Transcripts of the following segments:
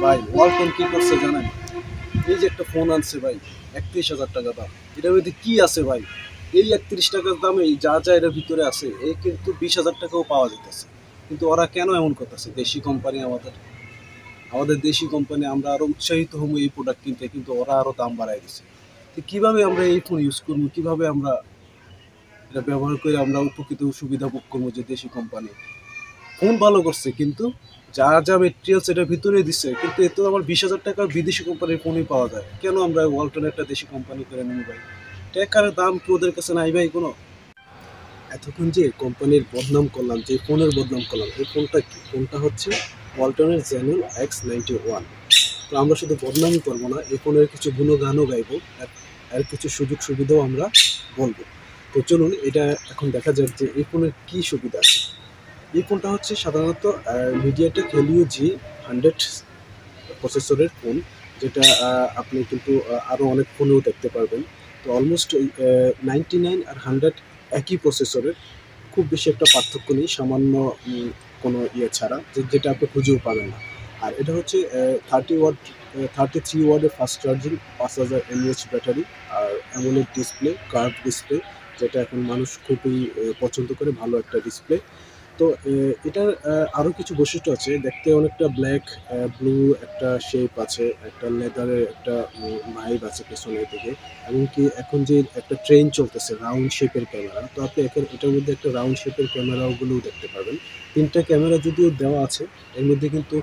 ভাই ওয়ালটন কি করছে জানেন? এই যে একটা ফোন আনছে ভাই, ৩১,০০০ টাকা দাম। এটার মধ্যে কি আছে ভাই? এই ৩১ টাকার দামে যা যা এটার ভিতরে আছে এই কিন্তু ২০,০০০ টাকাও পাওয়া যেতেছে। কিন্তু ওরা কেন এমন করতেছে? দেশি কোম্পানি, আমাদের আমাদের দেশি কোম্পানি, আমরা আরো উৎসাহিত হবো এই প্রোডাক্ট কিনতে, কিন্তু ওরা আরো দাম বাড়ায় দিচ্ছে। তো কিভাবে আমরা এই ফোন ইউজ করবো, কিভাবে আমরা এটা ব্যবহার করে আমরা উপকৃত সুবিধা ভোগ করবো? যে দেশি কোম্পানি ফোন ভালো করছে, কিন্তু যা যা মেটেরিয়ালস এটার ভিতরে দিচ্ছে, কিন্তু এতে আমার ২০,০০০ টাকার বিদেশি কোম্পানির ফোনই পাওয়া যায়। কেন আমরা ওয়ালটন একটা দেশি কোম্পানি করে নেবো ভাই? টাকার দাম কি ওদের কাছে নাই ভাই কোনো? এতক্ষণ যে কোম্পানির বদনাম করলাম, যে ফোনের বদনাম করলাম, এই ফোনটা কি? ফোনটা হচ্ছে ওয়ালটনের Xenon X91। তো আমরা শুধু বদনামই করবো না, এই ফোনের কিছু গুণগানও গাইবো, আর কিছু সুযোগ সুবিধাও আমরা বলবো। তো চলুন এটা এখন দেখা যাক যে এই ফোনের কী সুবিধা আছে। এই ফোনটা হচ্ছে সাধারণত মিডিয়াটেক হেলিও G100 প্রসেসরের ফোন, যেটা আপনি কিন্তু আরও অনেক ফোনেও দেখতে পারবেন। তো অলমোস্ট 99 আর 100 একই প্রসেসরের, খুব বেশি একটা পার্থক্য নেই, সামান্য কোনো ইয়ে ছাড়া, যেটা আপনি খুঁজেও পাবেন না। আর এটা হচ্ছে 33 ওয়াটের ফাস্ট চার্জিং, 5000 mAh ব্যাটারি, আর অ্যামোলেড ডিসপ্লে, কার্ভ ডিসপ্লে, যেটা এখন মানুষ খুবই পছন্দ করে, ভালো একটা ডিসপ্লে। তো এটার আরও কিছু বৈশিষ্ট্য আছে, দেখতে অনেকটা ব্ল্যাক ব্লু একটা শেপ আছে, একটা লেদারের একটা ভাইব আছে পেছনের দিকে। এমনকি এখন যে একটা ট্রেন চলতেছে রাউন্ড শেপের ক্যামেরা, তো আপনি এটার মধ্যে একটা রাউন্ড শেপের ক্যামেরাগুলোও দেখতে পারবেন। 3টা ক্যামেরা যদিও দেওয়া আছে, এর মধ্যে কিন্তু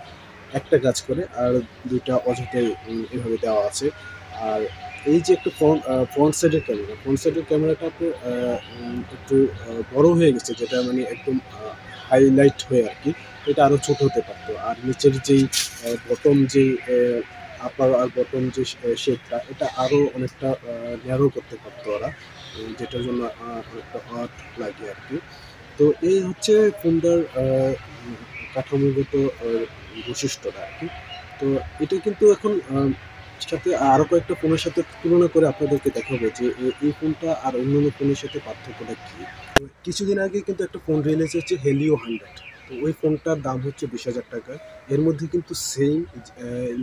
একটা কাজ করে আর 2টা অযথাই এভাবে দেওয়া আছে। আর এই যে একটা ফ্রন্ট সাইডের ক্যামেরাটা আপনার একটু বড় হয়ে গেছে, যেটা মানে একদম হাইলাইট হয়ে আর কি। এটা আরও ছোট হতে পারতো। আর নিচের যেই বটম যেই আপার আর বটম যে শেপটা, এটা আরও অনেকটা ন্যারো করতে পারতো ওরা, যেটার জন্য অনেকটা অড লাগে আর কি। তো এই হচ্ছে ফোনটার কাঠামোগত বৈশিষ্ট্যটা আর কি। তো এটা কিন্তু এখন সাথে আরও কয়েকটা ফোনের সাথে তুলনা করে আপনাদেরকে দেখাবো যে এই ফোনটা আর অন্যান্য ফোনের সাথে পার্থক্যটা কী। কিছুদিন আগে কিন্তু একটা ফোন রিলিজ হচ্ছে হেলিও 100। তো ওই ফোনটার দাম হচ্ছে 20,000 টাকা। এর মধ্যে কিন্তু সেম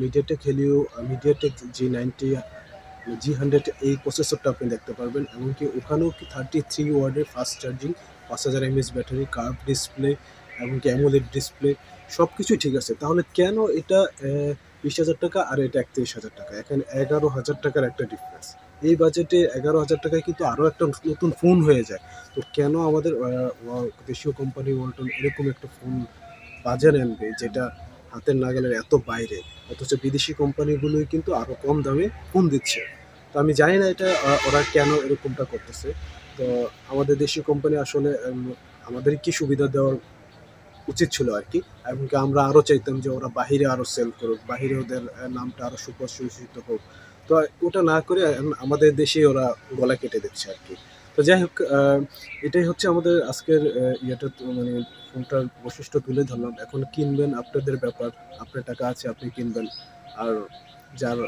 মিডিয়াটেক G100 এই প্রসেসরটা আপনি দেখতে পারবেন। এমনকি ওখানেও কি 33 ওয়াটের fast charging, 5000 mAh battery, curve display, এমনকি অ্যামোলেড ডিসপ্লে, সব কিছুই ঠিক আছে। তাহলে কেন এটা 20,000 টাকা আর এটা 31,000 টাকা? এখানে 11,000 টাকার একটা ডিফারেন্স। এই বাজেটে 11,000 টাকায় কিন্তু আরও একটা নতুন ফোন হয়ে যায়। তো কেন আমাদের দেশীয় কোম্পানি ওয়ালটন এরকম একটা ফোন বাজারে আনবে, যেটা হাতের নাগালের এত বাইরে, অথচ বিদেশি কোম্পানিগুলোই কিন্তু আরও কম দামে ফোন দিচ্ছে? তো আমি জানি না এটা ওরা কেন এরকমটা করতেছে। তো আমাদের দেশীয় কোম্পানি আসলে আমাদের কি সুবিধা দেওয়ার উচিত ছিল আর কি। এমনকি আমরা আরও চাইতাম যে ওরা বাহিরে আরও সেল করুক, বাহিরে ওদের নামটা আরও সুপ্রতিষ্ঠিত হোক। তো ওটা না করে আমাদের দেশেই ওরা গলা কেটে দিচ্ছে আর কি। তো যাই হোক, এটাই হচ্ছে আমাদের আজকের ইয়েটা, মানে ফোনটার বৈশিষ্ট্য তুলে ধরলাম। এখন কিনবেন আপনাদের ব্যাপার, আপনার টাকা আছে আপনি কিনবেন। আর যার